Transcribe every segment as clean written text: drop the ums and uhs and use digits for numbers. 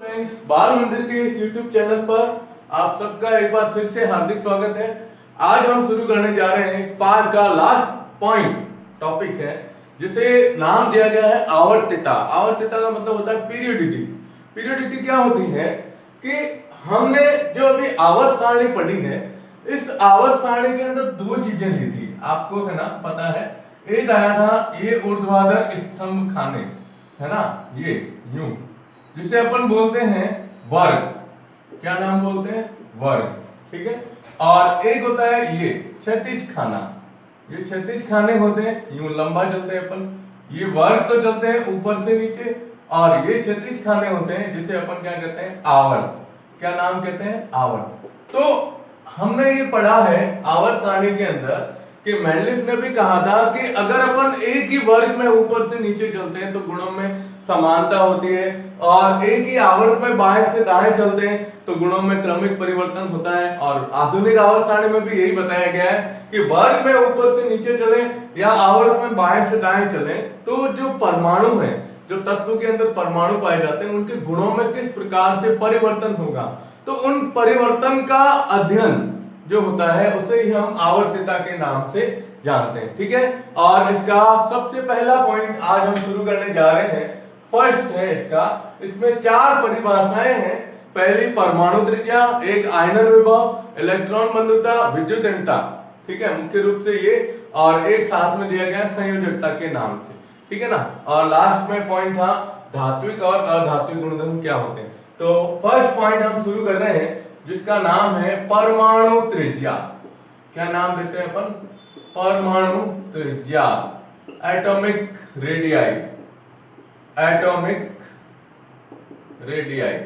Friends, बाल मंदिर के इस YouTube चैनल पर आप सबका एक बार फिर से हार्दिक स्वागत है। आज हम शुरू करने जा रहे हैं इस पाठ का लास्ट पॉइंट टॉपिक है, जिसे नाम दिया गया है आवर्तता। आवर्तता का मतलब होता है पीरियोडिटी। पीरियोडिटी क्या होती है कि हमने जो अभी आवर्त सारणी पढ़ी है, इस आवर्त सारणी के अंदर दो चीजें ली थी, आपको है ना पता है। एक आया था ये ऊर्ध्वाधर स्तंभ खाने, है ना, ये यूं, जिसे अपन बोलते हैं वर्ग। क्या नाम बोलते हैं? वर्ग। ठीक है। और एक होता है ये क्षैतिज खाना। ये क्षैतिज खाने होते हैं, यूं लंबा चलते हैं अपन। ये वर्ग तो चलते हैं ऊपर से नीचे, और ये क्षैतिज खाने होते हैं जिसे अपन क्या कहते हैं? आवर्त। क्या नाम कहते हैं? आवर्त। तो हमने ये पढ़ा है आवर्त सारणी के अंदर कि मैंडलिफ ने भी कहा था कि अगर अपन एक ही वर्ग में ऊपर से नीचे चलते हैं तो गुणों में समानता होती है, और एक ही आवर्त में बाएं से दाएं चलते हैं तो गुणों में क्रमिक परिवर्तन होता है। और आधुनिक आवर्त सारणी में भी यही बताया गया है कि वर्ग में ऊपर से नीचे चले या आवर्त में बाएं से दाएं चले तो जो परमाणु है, जो तत्व के अंदर परमाणु पाए जाते हैं, उनके गुणों में किस प्रकार से परिवर्तन होगा, तो उन परिवर्तन का अध्ययन जो होता है उसे ही हम आवर्तता के नाम से जानते हैं। ठीक है। और इसका सबसे पहला पॉइंट आज हम शुरू करने जा रहे हैं। फर्स्ट है इसका, इसमें चार परिभाषाएं हैं। पहली परमाणु त्रिज्या, एक आयनन विभव, इलेक्ट्रॉन बंधुता, विद्युतता। ठीक है, मुख्य रूप से ये, और एक साथ में दिया गया संयोजकता के नाम से। ठीक है ना। और लास्ट में पॉइंट था धात्विक और अधात्विक गुणधर्म क्या होते हैं। तो फर्स्ट पॉइंट हम शुरू कर रहे हैं जिसका नाम है परमाणु त्रिज्या। क्या नाम देते हैं अपन? परमाणु त्रिज्या, एटॉमिक रेडियाई। Atomic radii.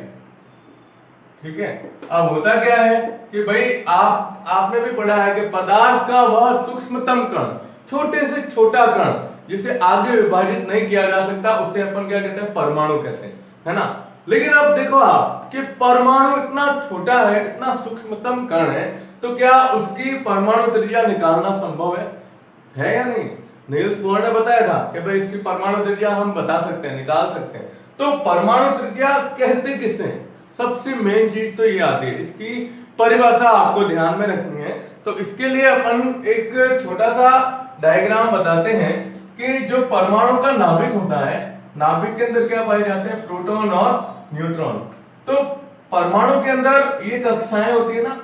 ठीक है। अब होता क्या है कि भाई आपने भी पढ़ा है कि पदार्थ का वह सूक्ष्मतम कण, छोटे से छोटा कण जिसे आगे विभाजित नहीं किया जा सकता, उसे अपन क्या कहते हैं? परमाणु कहते हैं, है ना। लेकिन अब देखो आप कि परमाणु इतना छोटा है, इतना सूक्ष्मतम कण है, तो क्या उसकी परमाणु त्रिज्या निकालना संभव है या नहीं? नील्स बोर ने बताया था कि भाई इसकी परमाणु त्रिज्या हम बता सकते हैं, निकाल सकते हैं। तो परमाणु त्रिज्या कहते किसे हैं? सबसे मेन चीज तो ये आती है, इसकी परिभाषा आपको ध्यान में रखनी है। तो इसके लिए अपन एक छोटा सा डायग्राम बताते हैं कि जो परमाणु का नाभिक होता है, नाभिक के अंदर क्या पाए जाते हैं? प्रोटॉन और न्यूट्रॉन। तो परमाणु के अंदर ये कक्षाएं होती है ना,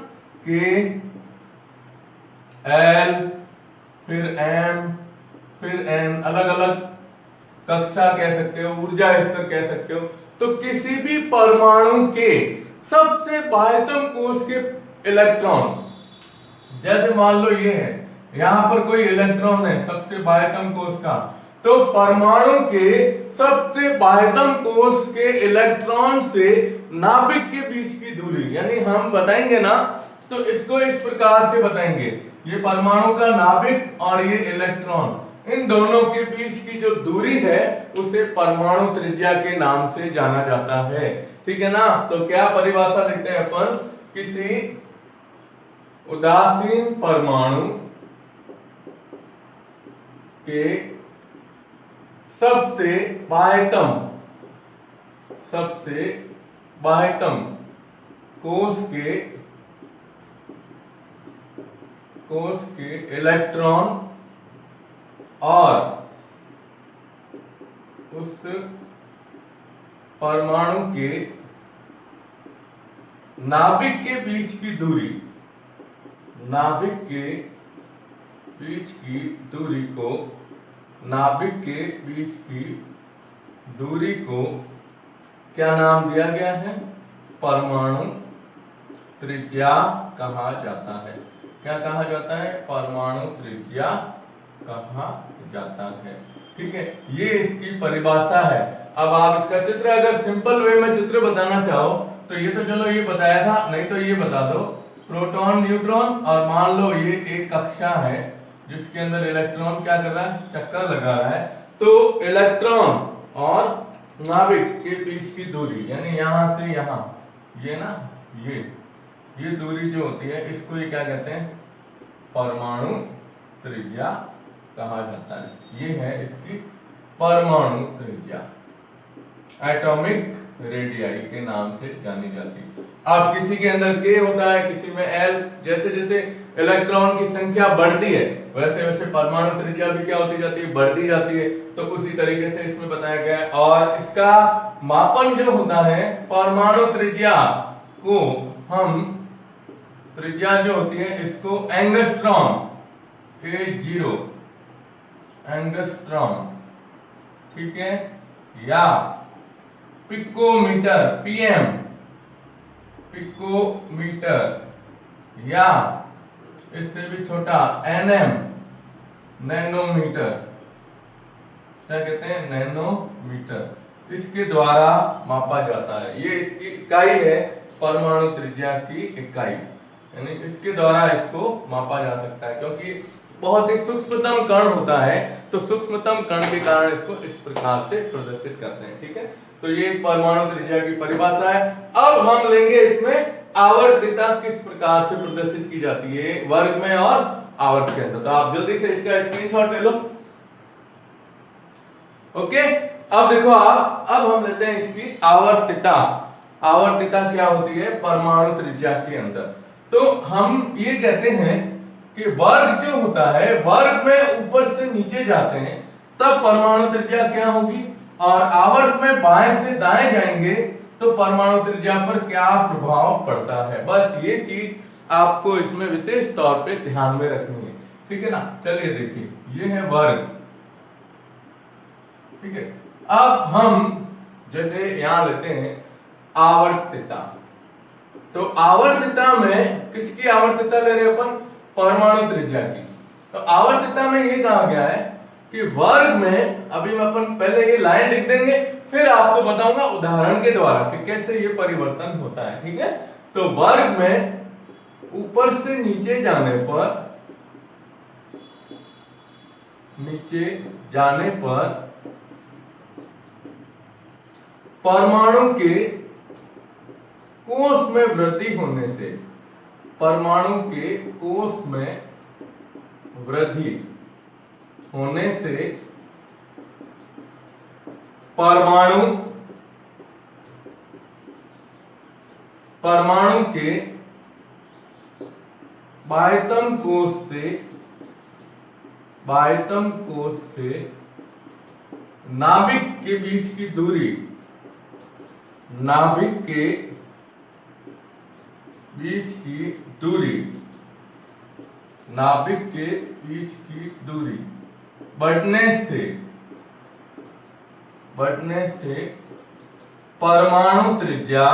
के, एल, फिर एम, फिर एन, अलग अलग कक्षा कह सकते हो, ऊर्जा स्तर कह सकते हो। तो किसी भी परमाणु के सबसे बाह्यतम कोश के इलेक्ट्रॉन, जैसे मान लो ये है, यहां पर कोई इलेक्ट्रॉन है सबसे बाह्यतम कोश का, तो परमाणु के सबसे बाह्यतम कोश के इलेक्ट्रॉन से नाभिक के बीच की दूरी, यानी हम बताएंगे ना तो इसको इस प्रकार से बताएंगे, ये परमाणु का नाभिक और ये इलेक्ट्रॉन, इन दोनों के बीच की जो दूरी है उसे परमाणु त्रिज्या के नाम से जाना जाता है। ठीक है ना। तो क्या परिभाषा लिखते हैं अपन? किसी उदासीन परमाणु के सबसे बाह्यतम कोश के इलेक्ट्रॉन और उस परमाणु के नाभिक के बीच की दूरी, नाभिक के बीच की दूरी को, नाभिक के बीच की दूरी को क्या नाम दिया गया है? परमाणु त्रिज्या कहा जाता है। क्या कहा जाता है? परमाणु त्रिज्या कहा जाता है। ठीक है, ये इसकी परिभाषा है। अब आप इसका चित्र अगर सिंपल वे में चित्र बताना चाहो तो ये तो चलो ये बताया था, नहीं तो ये बता दो, प्रोटॉन न्यूट्रॉन, और मान लो ये एक कक्षा है जिसके अंदर इलेक्ट्रॉन क्या कर रहा है? चक्कर लगा रहा है। तो इलेक्ट्रॉन और नाभिक के बीच की दूरी, यानी यहां से यहां, ये ना, ये दूरी जो होती है इसको ये क्या कहते हैं? परमाणु त्रिज्या कहा जाता है। ये है इसकी परमाणु त्रिज्या, एटॉमिक रेडियाई के नाम से जानी जाती है। अब किसी के अंदर K होता है, किसी में L। जैसे जैसे इलेक्ट्रॉन की संख्या बढ़ती है वैसे वैसे परमाणु त्रिज्या भी क्या होती जाती है, बढ़ती जाती है। तो उसी तरीके से इसमें बताया गया है। और इसका मापन जो होता है परमाणु त्रिज्या को हम, त्रिज्या जो होती है इसको एंगस्ट्रॉम, A0 एंगस्ट्रॉम, ठीक है, या पिकोमीटर, PM पिकोमीटर, या इससे भी छोटा NM नैनोमीटर, क्या कहते हैं, नैनोमीटर, इसके द्वारा मापा जाता है। ये इसकी इकाई है, परमाणु त्रिज्या की इकाई, यानी इसके द्वारा इसको मापा जा सकता है। क्योंकि बहुत ही सूक्ष्मतम कण होता है तो सूक्ष्मतम कण के कारण इसको इस प्रकार से प्रदर्शित करते हैं, ठीक है। तो ये परमाणु त्रिज्या की परिभाषा है। अब हम लेंगे इसमें आवर्तता किस प्रकार से प्रदर्शित की जाती है वर्ग में और आवर्त के अंदर। तो आप जल्दी से इसका स्क्रीनशॉट ले लो। ओके, अब देखो आप, अब हम लेते हैं इसकी आवर्तता। आवर्तता क्या होती है परमाणु त्रिज्या के अंदर। तो हम ये कहते हैं कि वर्ग जो होता है, वर्ग में ऊपर से नीचे जाते हैं तब परमाणु त्रिज्या क्या होगी, और आवर्त में बाएं से दाएं जाएंगे तो परमाणु त्रिज्या पर क्या प्रभाव पड़ता है। बस ये चीज आपको इसमें विशेष तौर पे ध्यान में रखनी है, ठीक है ना। चलिए देखिए, ये है वर्ग, ठीक है। अब हम जैसे यहां लेते हैं आवर्तता। तो आवर्तता में किसकी आवर्तता ले रहे अपन, परमाणु त्रिज्या की। तो आवर्तता में ये कहा गया है कि वर्ग में, अभी मैं अपन पहले ये लाइन लिख देंगे फिर आपको बताऊंगा उदाहरण के द्वारा कि कैसे ये परिवर्तन होता है, ठीक है। तो वर्ग में ऊपर से नीचे जाने पर, नीचे जाने पर परमाणु के कोष में वृद्धि होने से, परमाणु के कोष में वृद्धि होने से परमाणु के बाह्यतम कोष से नाभिक के बीच की दूरी, नाभिक के बीच की दूरी, नाभिक के बीच की दूरी बढ़ने से परमाणु त्रिज्या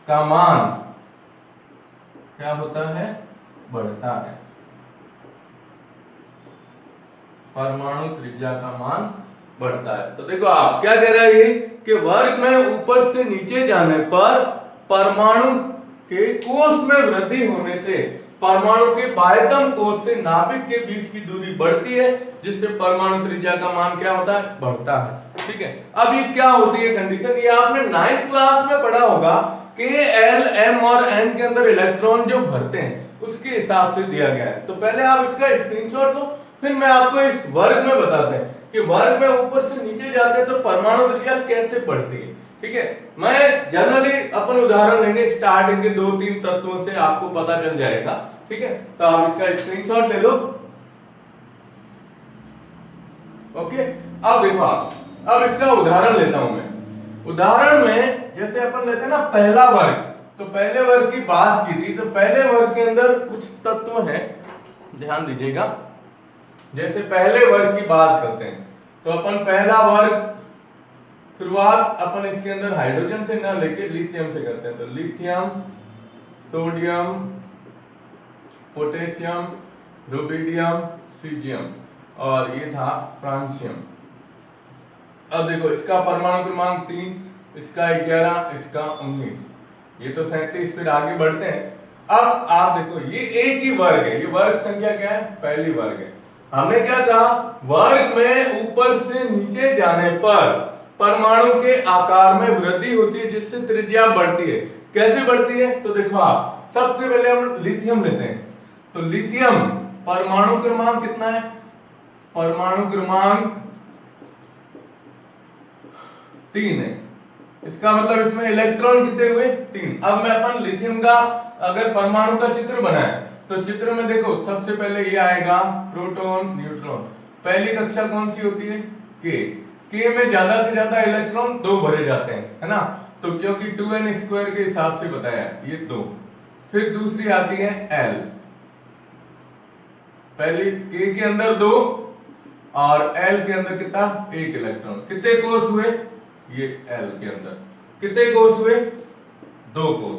का मान क्या होता है, बढ़ता है। परमाणु त्रिज्या का मान बढ़ता है। तो देखो आप क्या कह रहे हैं कि वर्ग में ऊपर से नीचे जाने पर परमाणु के कोष में वृद्धि होने से परमाणु के बाह्यतम कोष से नाभिक के बीच की दूरी बढ़ती है, जिससे परमाणु त्रिज्या का मान क्या होता है, बढ़ता है, ठीक है। अब ये क्या होती है कंडीशन, ये आपने 9th क्लास में पढ़ा होगा कि L, M और N के अंदर इलेक्ट्रॉन जो भरते हैं उसके हिसाब से दिया गया है। तो पहले आप इसका स्क्रीनशॉट लो, फिर मैं आपको इस वर्ग में बताते हैं कि वर्ग में ऊपर से नीचे जाते हैं तो परमाणु त्रिज्या कैसे बढ़ती है, ठीक है। मैं जनरली अपन उदाहरण लेंगे, स्टार्टिंग के 2-3 तत्वों से आपको पता चल जाएगा, ठीक है। तो आप इसका स्क्रीनशॉट ले लो। ओके, अब देखो आप, अब इसका उदाहरण लेता हूं मैं। उदाहरण में जैसे अपन लेते हैं ना पहला वर्ग, तो पहले वर्ग की बात की थी, तो पहले वर्ग के अंदर कुछ तत्व हैं, ध्यान दीजिएगा। जैसे पहले वर्ग की बात करते हैं तो अपन पहला वर्ग शुरुआत अपन इसके अंदर हाइड्रोजन से ना लेके लिथियम से करते हैं। तो lithium, sodium, potassium, rubidium, caesium, और ये था फ्रांसियम। अब देखो इसका परमाणु क्रमांक 3, इसका 11, इसका 19, ये तो 37, फिर आगे बढ़ते हैं। अब आप देखो ये एक ही वर्ग है, ये वर्ग संख्या क्या है, पहली वर्ग है। हमने क्या कहा, वर्ग में ऊपर से नीचे जाने पर परमाणु के आकार में वृद्धि होती है, जिससे त्रिज्या बढ़ती है। कैसे बढ़ती है, तो देखो आप, सबसे पहले हम लिथियम लेते हैं। तो लिथियम परमाणु क्रमांक कितना है, परमाणु क्रमांक 3 है। इसका मतलब इसमें इलेक्ट्रॉन कितने हुए 3। अब मैं अपन लिथियम का अगर परमाणु का चित्र बनाए तो चित्र में देखो सबसे पहले ये आएगा प्रोटॉन न्यूट्रॉन। पहली कक्षा कौन सी होती है के में ज्यादा से ज्यादा इलेक्ट्रॉन 2 भरे जाते हैं, है ना, तो क्योंकि 2n² के हिसाब से बताया ये 2। फिर दूसरी आती है L, पहली के अंदर 2 और L के अंदर कितना 1 इलेक्ट्रॉन। कितने कोष हुए ये L के अंदर कितने कोष हुए 2 कोष,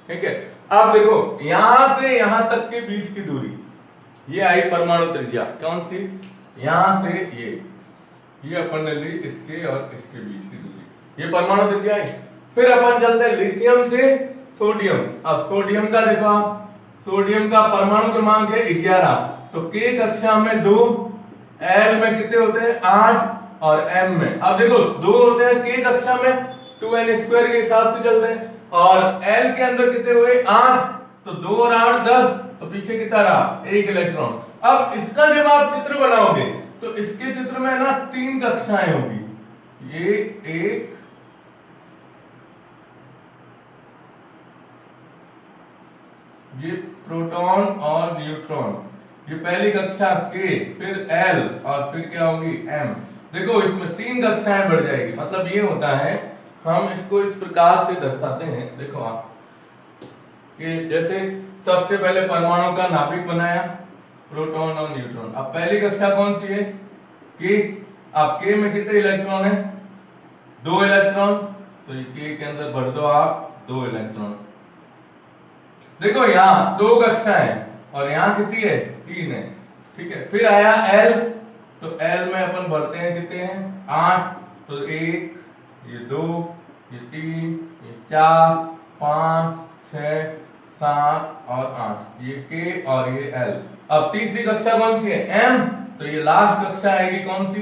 ठीक है। अब देखो यहां से यहां तक के बीच की दूरी ये आई परमाणु त्रिज्या, कौन सी, यहां से ये अपन ने ली इसके और इसके बीच की दूरी, ये परमाणु त्रिज्या है। फिर अपन चलते हैं लिथियम से सोडियम। अब सोडियम का देखो आप, सोडियम का परमाणु क्रमांक है 11, तो के कक्षा में 2, एल में कितने होते हैं 8 और एम में अब देखो 2 होते हैं के कक्षा में 2n² के हिसाब से चलते हैं, और एल के अंदर कितने हुए 8, तो 2 और 8 10, तो पीछे कितना रहा 1 इलेक्ट्रॉन। अब इसका जब आप चित्र बनाओगे तो इसके चित्र में ना 3 कक्षाएं होगी, ये 1 ये प्रोटॉन और न्यूट्रॉन, ये पहली कक्षा के, फिर एल और फिर क्या होगी एम। देखो इसमें 3 कक्षाएं बढ़ जाएगी, मतलब ये होता है हम इसको इस प्रकार से दर्शाते हैं। देखो आप कि जैसे सबसे पहले परमाणु का नाभिक बनाया प्रोटॉन और न्यूट्रॉन। अब पहली कक्षा कौन सी है के। अब के में कितने इलेक्ट्रॉन है 2 इलेक्ट्रॉन, तो ये के अंदर भर दो आप 2 इलेक्ट्रॉन। देखो यहाँ 2 कक्षाएं और यहाँ कितनी है 3 है, ठीक है। फिर आया एल, तो एल में अपन भरते हैं कितने हैं 8, तो 1 ये 2 ये 3 ये 4 5 6 7 और 8, ये के और ये एल। अब तीसरी कक्षा कौन सी है एम, तो ये लास्ट कक्षा आएगी कौन सी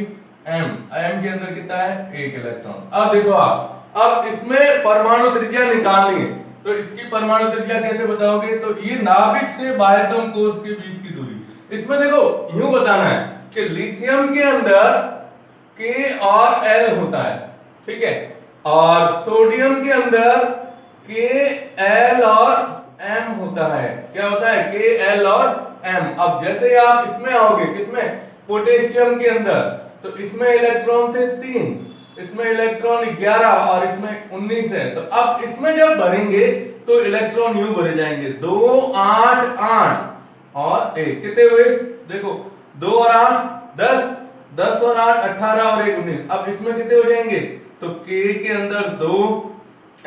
एम। एम के अंदर कितना है 1 इलेक्ट्रॉन। अब देखो आप, अब इसमें परमाणु त्रिज्या निकालनी है, तो इसकी परमाणु त्रिज्या कैसे बताओगे, तो ये नाभिक से बाह्यतम कोष के बीच की दूरी। इसमें देखो यूं बताना है कि लिथियम के अंदर के और एल होता है, ठीक है, और सोडियम के अंदर के एल और एम होता है। क्या होता है के एल और एम। अब जैसे आप इसमें आओगे किसमें पोटेशियम के अंदर, तो इसमें इलेक्ट्रॉन थे 3, इसमें इलेक्ट्रॉन 11 और इसमें 19 है, तो अब इसमें जब भरेंगे तो इलेक्ट्रॉन यूं भरे जाएंगे 2 8 8 और 1, कितने हुए देखो 2 और 8 10, 10 और 8 18 और 1 19। अब इसमें कितने हो जाएंगे, तो के अंदर 2,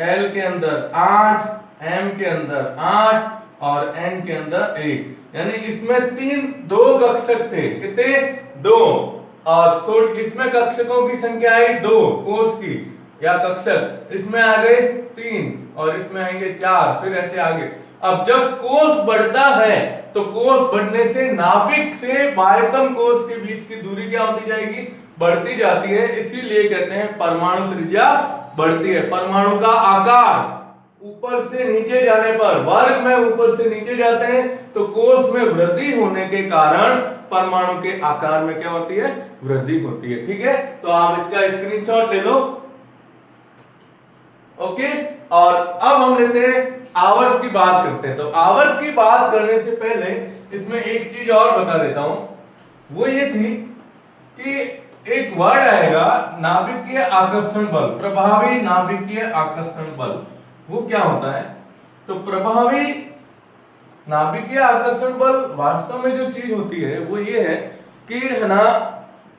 एल के अंदर 8, एम के अंदर 8 और एन के अंदर 1, यानी इसमें 2 कक्षक थे, कितने 2, और इसमें कक्षकों की संख्या आई 2 कोष की या कक्षक, इसमें आ गए 3 और इसमें आएंगे 4, फिर ऐसे आगे। अब जब कोष बढ़ता है तो कोष बढ़ने से नाभिक से बाह्यतम कोष के बीच की दूरी क्या होती जाएगी बढ़ती जाती है, इसीलिए कहते हैं परमाणु त्रिज्या बढ़ती है। परमाणु का आकार ऊपर से नीचे जाने पर, वर्ग में ऊपर से नीचे जाते हैं तो कोष में वृद्धि होने के कारण परमाणु के आकार में क्या होती है वृद्धि होती है, ठीक है। तो आप इसका स्क्रीनशॉट ले लो, ओके। और अब हम लेते हैं आवर्त की बात करते हैं। तो आवर्त की बात करने से पहले इसमें एक चीज और बता देता हूं, वो ये थी कि एक वर्ड आएगा नाभिकीय आकर्षण बल, प्रभावी नाभिकीय आकर्षण बल। वो क्या होता है, तो प्रभावी नाभिकीय आकर्षण बल वास्तव में जो चीज होती है वो ये है कि है ना,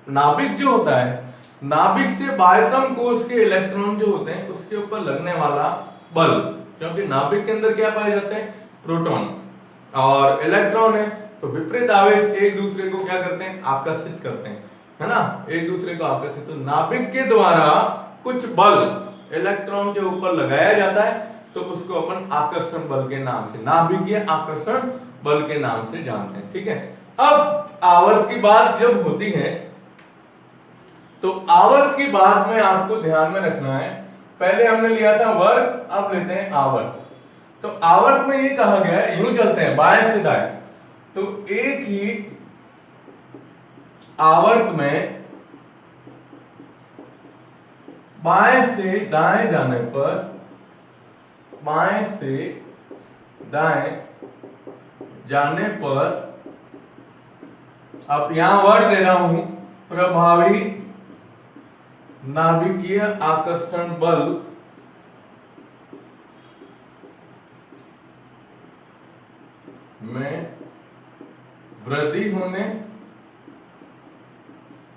नाभिक जो होता है, नाभिक से बाह्यतम कोष के इलेक्ट्रॉन जो होते हैं उसके ऊपर लगने वाला बल, क्योंकि नाभिक के अंदर क्या पाए जाते हैं प्रोटॉन और इलेक्ट्रॉन है, तो विपरीत आवेश एक दूसरे को क्या करते हैं आकर्षित करते हैं, है ना, एक दूसरे को आकर्षित। तो नाभिक के द्वारा कुछ बल इलेक्ट्रॉन के ऊपर लगाया जाता है, तो उसको अपन आकर्षण बल के नाम से, नाभिकीय आकर्षण बल के नाम से जानते हैं, ठीक है। अब आवर्त की बात जब होती है तो आवर्त की बात में आपको ध्यान में रखना है, पहले हमने लिया था वर्ग, अब लेते हैं आवर्त। तो आवर्त में ये कहा गया है, यूं चलते हैं बाएं से दाएं, तो एक ही आवर्त में बाएं से दाएं जाने पर, बाएं से दाएं जाने पर, अब यहां वर्ड दे रहा हूं, प्रभावी नाभिकीय आकर्षण बल में वृद्धि होने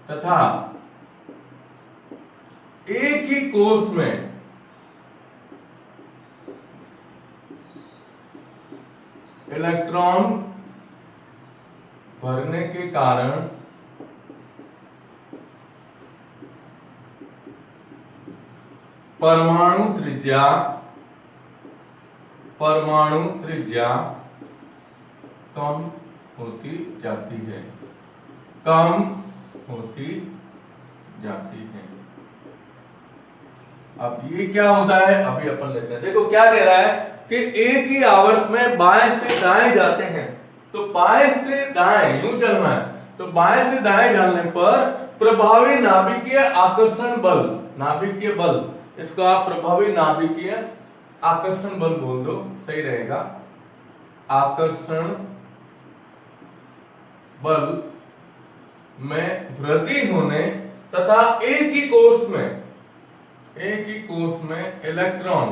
तथा एक ही कोष में इलेक्ट्रॉन भरने के कारण परमाणु त्रिज्या कम होती जाती है, कम होती जाती है। अब ये क्या होता है, अभी अपन लेते हैं। देखो क्या कह रहा है कि एक ही आवर्त में बाएं से दाएं जाते हैं, तो बाएं से दाएं यूं चलना है, तो बाएं से दाएं जाने पर प्रभावी नाभिकीय आकर्षण बल, नाभिकीय बल, इसको आप प्रभावी नाभिकीय आकर्षण बल बोल दो, सही रहेगा। आकर्षण बल में वृद्धि होने तथा एक ही कोष में इलेक्ट्रॉन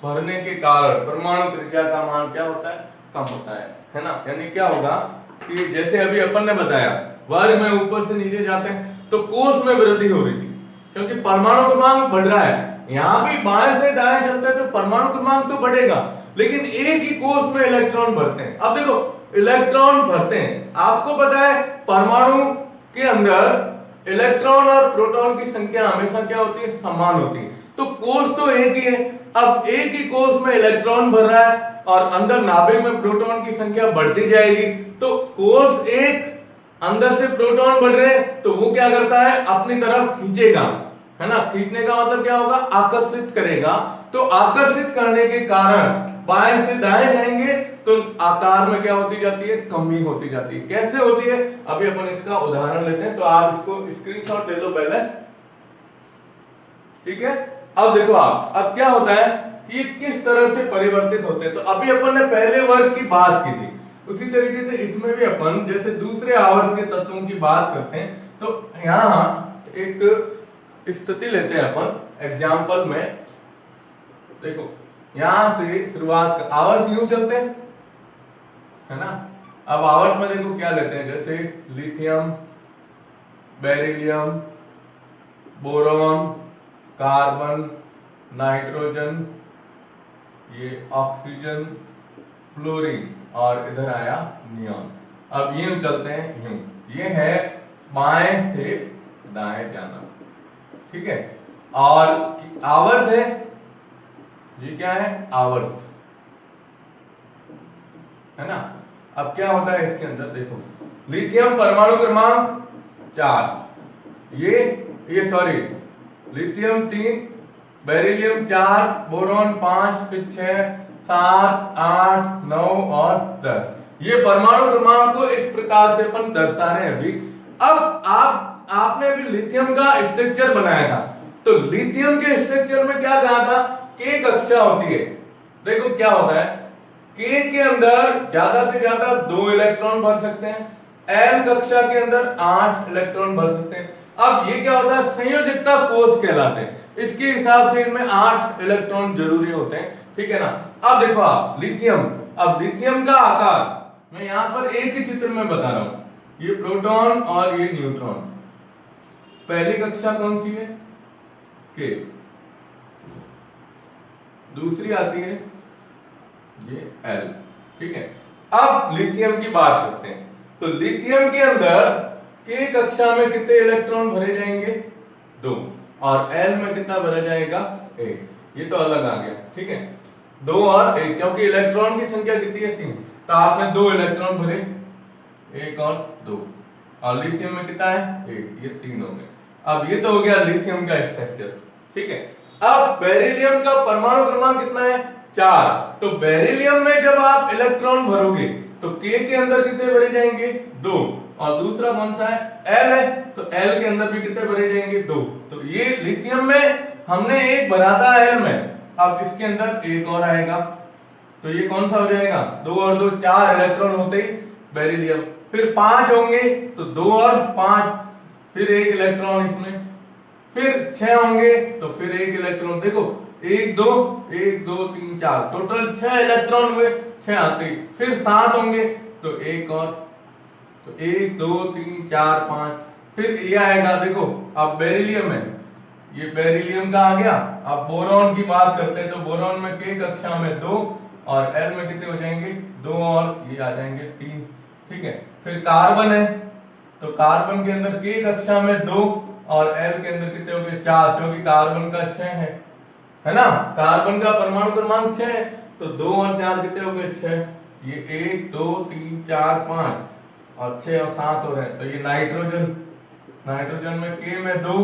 भरने के कारण परमाणु त्रिज्या का मान क्या होता है, कम होता है ना। यानी क्या होगा कि जैसे अभी अपन ने बताया वर्ग में ऊपर से नीचे जाते हैं तो कोष में वृद्धि हो रही थी, क्योंकि परमाणु क्रमांक बढ़ रहा है। यहां भी बाएं से दाएं चलता है तो परमाणु क्रमांक तो बढ़ेगा, लेकिन एक ही कोष में इलेक्ट्रॉन भरते हैं। अब देखो इलेक्ट्रॉन भरते हैं, आपको पता है परमाणु के अंदर इलेक्ट्रॉन और प्रोटॉन की संख्या हमेशा क्या होती है, समान होती है। तो कोष तो एक ही है, अब एक ही कोष में इलेक्ट्रॉन भर रहा है और अंदर नाभिक में प्रोटॉन की संख्या बढ़ती जाएगी, तो कोष एक, अंदर से प्रोटॉन बढ़ रहे हैं तो वो क्या करता है, अपनी तरफ खींचेगा, है ना। खींचने का मतलब क्या होगा, आकर्षित करेगा। तो आकर्षित करने के कारण बाएं से दाएं जाएंगे तो आकार में क्या होती जाती है, कमी होती जाती है। कैसे होती है, अभी अपन इसका उदाहरण लेते हैं, तो आप इसको स्क्रीनशॉट ले लो पहले, ठीक है। अब देखो आप, अब क्या होता है कि ये किस तरह से परिवर्तित होते हैं। तो अभी अपन ने पहले वर्ग की बात की थी, उसी तरीके से इसमें भी अपन जैसे दूसरे आवर्त के तत्वों की बात करते हैं, तो यहाँ एक स्थिति लेते हैं अपन एग्जाम्पल में। देखो यहां से शुरुआत, आवर्त यूं चलते हैं, है ना। अब आवर्त में देखो क्या लेते हैं, जैसे lithium, beryllium, boron, carbon, nitrogen, ये ऑक्सीजन, फ्लोरीन और इधर आया नियॉन। अब यूं चलते हैं, यूं, ये है बाएं से दाएं जाना, ठीक है। और आवर्त है, ये क्या है, आवर्त, है ना। अब क्या होता है इसके अंदर, देखो लिथियम परमाणु क्रमांक 4, ये सॉरी लिथियम 3, बेरिलियम 4, बोरॉन 5, फिर 6, 7, 8, 9 और 10। ये परमाणु क्रमांक को इस प्रकार से अपन दर्शा रहे हैं अभी। अब आपने अभी लिथियम का स्ट्रक्चर बनाया था, तो लिथियम के स्ट्रक्चर में क्या कहा था, K कक्षा होती है। देखो क्या होता है, K के अंदर ज्यादा से ज्यादा 2 इलेक्ट्रॉन भर सकते हैं, L कक्षा के अंदर 8 इलेक्ट्रॉन भर सकते हैं। अब ये क्या होता है, संयोजकता कोष कहलाते हैं, इसके हिसाब से इनमें 8 इलेक्ट्रॉन जरूरी होते हैं, ठीक है ना। अब देखो आप लिथियम, अब लिथियम का आकार मैं यहां पर एक ही चित्र में बता रहा हूं, ये प्रोटॉन और ये न्यूट्रॉन। पहली कक्षा कौन सी है, K, दूसरी आती है ये L, ठीक है। अब लिथियम की बात करते हैं, तो लिथियम के अंदर K कक्षा में कितने इलेक्ट्रॉन भरे जाएंगे, 2, और L में कितना भरा जाएगा, 1। ये तो अलग आ गया, ठीक है, 2 और 1, क्योंकि इलेक्ट्रॉन की संख्या कितनी है, 3, तो आपने 2 इलेक्ट्रॉन भरे, 1 और 2, और लिथियम में कितना है, 1, ये 3 हो गए। अब ये तो हो गया लिथियम का स्ट्रक्चर, ठीक है। अब बेरिलियम का परमाणु क्रमांक कितना है, 4, तो बेरिलियम में जब आप इलेक्ट्रॉन भरोगे तो K के अंदर कितने भरे जाएंगे, 2, और दूसरा कौन सा है, L है, तो L के अंदर भी कितने भरे जाएंगे, 2। तो ये लिथियम में हमने एक भरा था एल में, अब इसके अंदर एक और आएगा, तो ये कौन सा हो जाएगा, 2 और 2 4 इलेक्ट्रॉन होते ही बेरिलियम। फिर 5 होंगे तो 2 और 5, फिर एक इलेक्ट्रॉन इसमें, फिर 6 होंगे तो फिर एक इलेक्ट्रॉन, देखो 1 2 1 2 3 4 टोटल 6 इलेक्ट्रॉन हुए, 6 आते ही। फिर 7 होंगे तो एक और, तो 1 2 3 4 5, फिर ये आएगा, देखो अब बेरिलियम है, ये बेरिलियम का आ गया। अब बोरॉन की बात करते हैं तो बोरॉन में k कक्षा में 2 और l में कितने हो जाएंगे 2 और ये आ जाएंगे 3, ठीक है। फिर कार्बन है तो कार्बन के अंदर k कक्षा में 2 और l के अंदर कितने हो गए 4, क्योंकि कार्बन का 6 है ना, कार्बन का परमाणु क्रमांक 6 है, तो 2 और 4 कितने हो गए 6, ये 1 2 3 4 5 और 6 और 7 हो रहे हैं, तो ये नाइट्रोजन, नाइट्रोजन में k में 2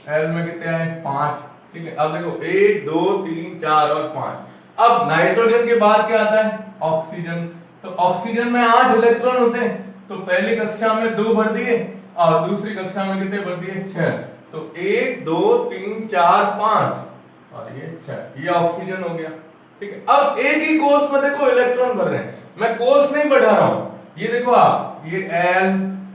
एल में कितने आए 5, ठीक है। अब देखो 1 2 3 4 और 5। अब नाइट्रोजन के बाद क्या आता है ऑक्सीजन, तो ऑक्सीजन में 8 इलेक्ट्रॉन होते हैं, तो पहली कक्षा में 2 भर दिए और दूसरी कक्षा में कितने भर दिए 6, तो 1 2 3 4 5 और ये 6, ये ऑक्सीजन हो गया, ठीक है। अब एक ही कोष में देखो इलेक्ट्रॉन भर रहे हैं, मैं कोष नहीं बढ़ा रहा हूं, ये देखो आप, ये L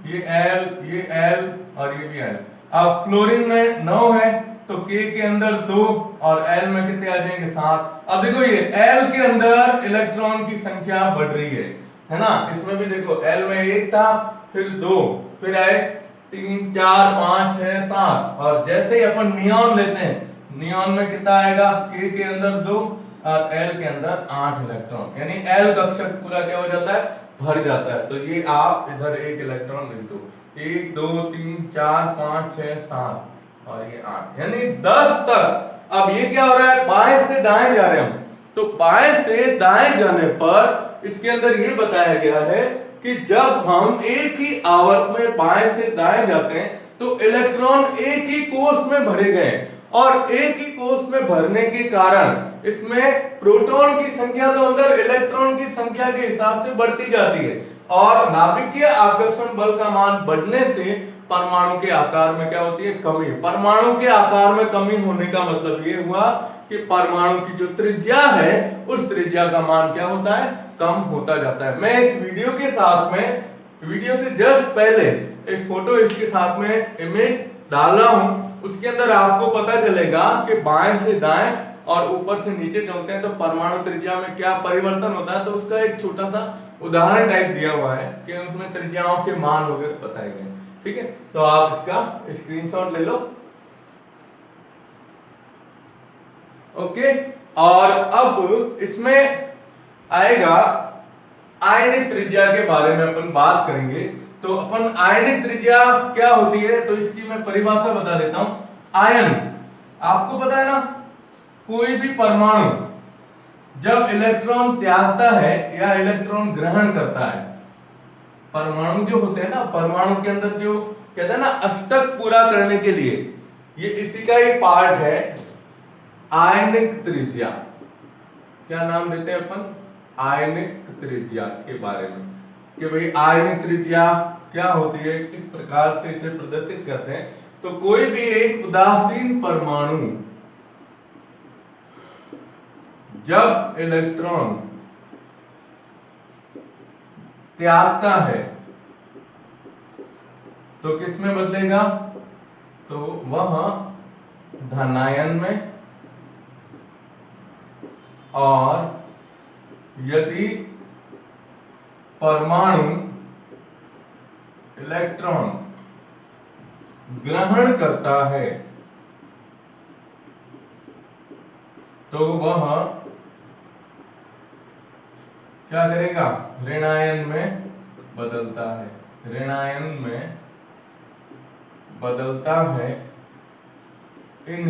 ये L ये L और ये भी L। अब क्लोरीन में 9 है तो K के अंदर 2 और L में कितने आ जाएंगे 7। अब देखो ये L के अंदर इलेक्ट्रॉन की संख्या बढ़ रही है ना, इसमें भी देखो L में 1 था, फिर 2, फिर आए 3 4 5 6 7, और जैसे ही अपन नियॉन लेते हैं, नियॉन में कितना आएगा K के अंदर 2 और L के अंदर 8 इलेक्ट्रॉन, यानी L कक्षक पूरा क्या हो जाता है भर जाता है। तो ये आप इधर एक इलेक्ट्रॉन लिख दो, 1 2 3 4 5 6 7 और ये 8, यानी 10 तक। अब ये क्या हो रहा है बाएं से दाएं जा रहे हैं हम, तो बाएं से दाएं जाने पर इसके अंदर ये बताया गया है कि जब हम एक ही आवर्त में बाएं से दाएं जाते हैं तो इलेक्ट्रॉन एक ही कोष में भरे गए, और एक ही कोष में भरने के कारण इसमें प्रोटॉन की संख्या तो अंदर इलेक्ट्रॉन की संख्या के हिसाब से बढ़ती जाती है, और नाभिकीय आकर्षण बल का मान बढ़ने से परमाणु के आकार में क्या होती है कमी। परमाणु के आकार में कमी होने का मतलब ये हुआ कि परमाणु की जो त्रिज्या है उस त्रिज्या का मान क्या होता है कम होता जाता है। मैं इस वीडियो के साथ में, वीडियो से जस्ट पहले एक फोटो इसके साथ में इमेज डाल रहा हूं, उसके अंदर आपको पता चलेगा कि बाएं से दाएं और ऊपर से नीचे चलते हैं तो परमाणु त्रिज्या में क्या परिवर्तन होता है, तो उसका एक छोटा सा उदाहरण टाइप दिया हुआ है कि उसमें त्रिज्याओं के मान वगैरह बताए गए, ठीक है। तो आप इसका स्क्रीनशॉट ले लो, ओके। और अब इसमें आएगा आयनिक त्रिज्या के बारे में अपन बात करेंगे। तो अपन आयनिक त्रिज्या क्या होती है तो इसकी मैं परिभाषा बता देता हूं। आयन, आपको पता है ना, कोई भी परमाणु जब इलेक्ट्रॉन त्यागता है या इलेक्ट्रॉन ग्रहण करता है, परमाणु जो होते हैं ना, परमाणु के अंदर जो कहते हैं ना अष्टक पूरा करने के लिए, ये इसी का ही पार्ट है आयनिक त्रिज्या। क्या नाम देते हैं अपन आयनिक त्रिज्या के बारे में, कि भाई आयनिक त्रिज्या क्या होती है, किस प्रकार से इसे प्रदर्शित करते हैं। तो कोई भी एक उदासीन परमाणु जब इलेक्ट्रॉन त्यागता है तो किस में बदलेगा, तो वह धनायन में, और यदि परमाणु इलेक्ट्रॉन ग्रहण करता है तो वह क्या करेगा, ऋणायन में बदलता है, ऋणायन में बदलता है। इन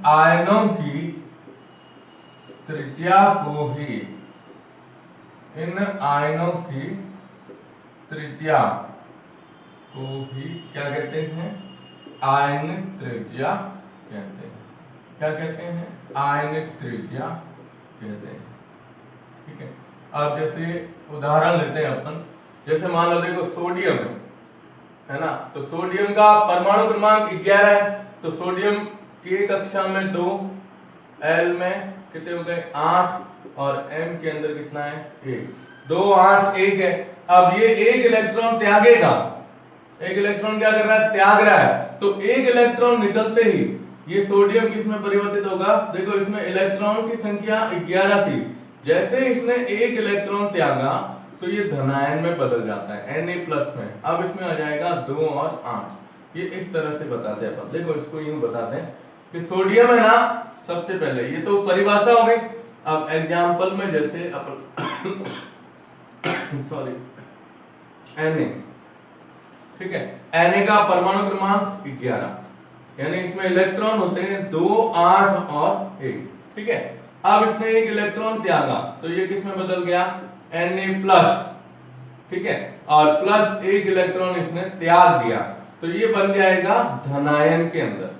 आयनों की त्रिज्या को ही, इन आयनों की त्रिज्या को ही क्या कहते हैं, आयनिक त्रिज्या कहते हैं। क्या कहते हैं, आयनिक त्रिज्या कहते हैं, ठीक है। अब जैसे उदाहरण लेते हैं अपन, जैसे मान लो देखो सोडियम है, है ना। तो सोडियम का परमाणु क्रमांक 11 है, तो सोडियम की कक्षा में 2, L में कितने हो गए 8 और M के अंदर कितना है 1, 2 8 1 है। अब ये एक इलेक्ट्रॉन त्यागेगा, एक इलेक्ट्रॉन क्या कर रहा है त्याग रहा है, तो एक इलेक्ट्रॉन निकलते ही ये सोडियम किसमें परिवर्तित होगा, देखो इसमें इलेक्ट्रॉन की संख्या 11 थी, जैसे इसने एक इलेक्ट्रॉन त्यागा तो ये धनायन में बदल जाता है Na+ में। अब इसमें आ जाएगा 2 और 8। ये इस तरह से बताते हैं अपन, देखो इसको यूं बताते हैं कि सोडियम है ना, सबसे पहले ये तो परिभाषा हो गई। अब एग्जांपल में जैसे अपन सॉरी Na, ठीक है, Na का परमाणु क्रमांक 11, यानी इसमें इलेक्ट्रॉन होते हैं 2 8 और 1, ठीक है। अब इसने एक इलेक्ट्रॉन त्यागा तो ये किसमें बदल गया Na+, ठीक है, और प्लस एक इलेक्ट्रॉन इसने त्याग दिया तो ये बन जाएगा धनायन के अंदर,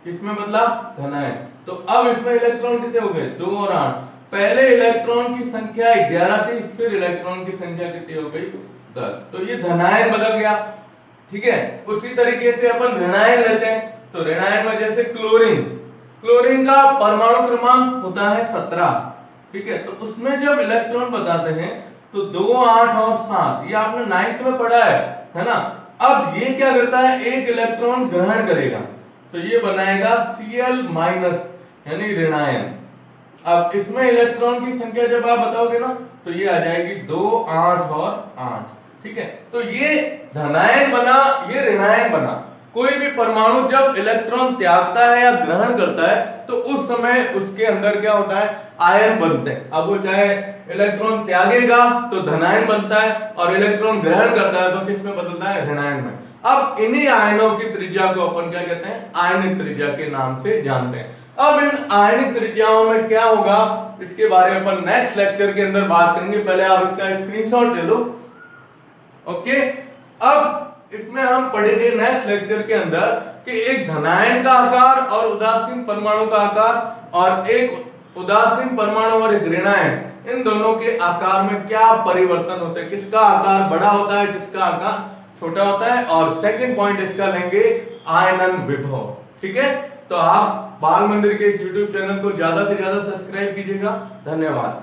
किसमें बदला धनायन। तो अब इसमें इलेक्ट्रॉन कितने हो गए 2 और 8, पहले इलेक्ट्रॉन की संख्या 11 थी, फिर इलेक्ट्रॉन की संख्या कितनी हो गई 10, तो ये धनायन बदल गया, ठीक है। उसी तरीके से अपन ऋणायन लेते हैं, तो ऋणायन में जैसे क्लोरीन, क्लोरीन का परमाणु क्रमांक होता है 17, ठीक है, तो उसमें जब इलेक्ट्रॉन बताते हैं तो 2 8 और 7, ये आपने 9th में पढ़ा है ना। अब ये क्या करता है एक इलेक्ट्रॉन ग्रहण करेगा तो ये बनाएगा Cl- यानी ऋणायन। अब इसमें इलेक्ट्रॉन की संख्या जब आप बताओगे ना तो ये आ जाएगी 2 8 और 8, ठीक है। तो ये धनायन बना, ये ऋणायन बना। कोई भी परमाणु जब इलेक्ट्रॉन त्यागता है या ग्रहण करता है तो उस समय उसके अंदर क्या होता है आयन बनते हैं। अब वो चाहे इलेक्ट्रॉन त्यागेगा तो धनायन बनता है और इलेक्ट्रॉन ग्रहण करता है तो किसमें बदलता है ऋणायन में। अब इन्हीं आयनों की त्रिज्या को अपन क्या कहते हैं आयनिक त्रिज्या के नाम से जानते हैं। अब इन आयनिक त्रिज्याओं में क्या होगा इसके बारे में अपन नेक्स्ट लेक्चर के अंदर बात करेंगे, पहले आप इसका स्क्रीनशॉट ले लो, ओके। अब इसमें हम पढ़ेंगे नेक्स्ट लेक्चर के अंदर कि एक धनायन का आकार और उदासीन परमाणु का आकार और एक उदासीन परमाणु और एक ऋणायन, इन दोनों के आकार में क्या परिवर्तन होते हैं, किसका आकार बड़ा होता है किसका आकार छोटा होता है, और सेकंड पॉइंट इसका लेंगे आयनन विभव, ठीक है। तो आप बाल मंदिर के इस YouTube चैनल को ज्यादा से ज्यादा सब्सक्राइब कीजिएगा। धन्यवाद।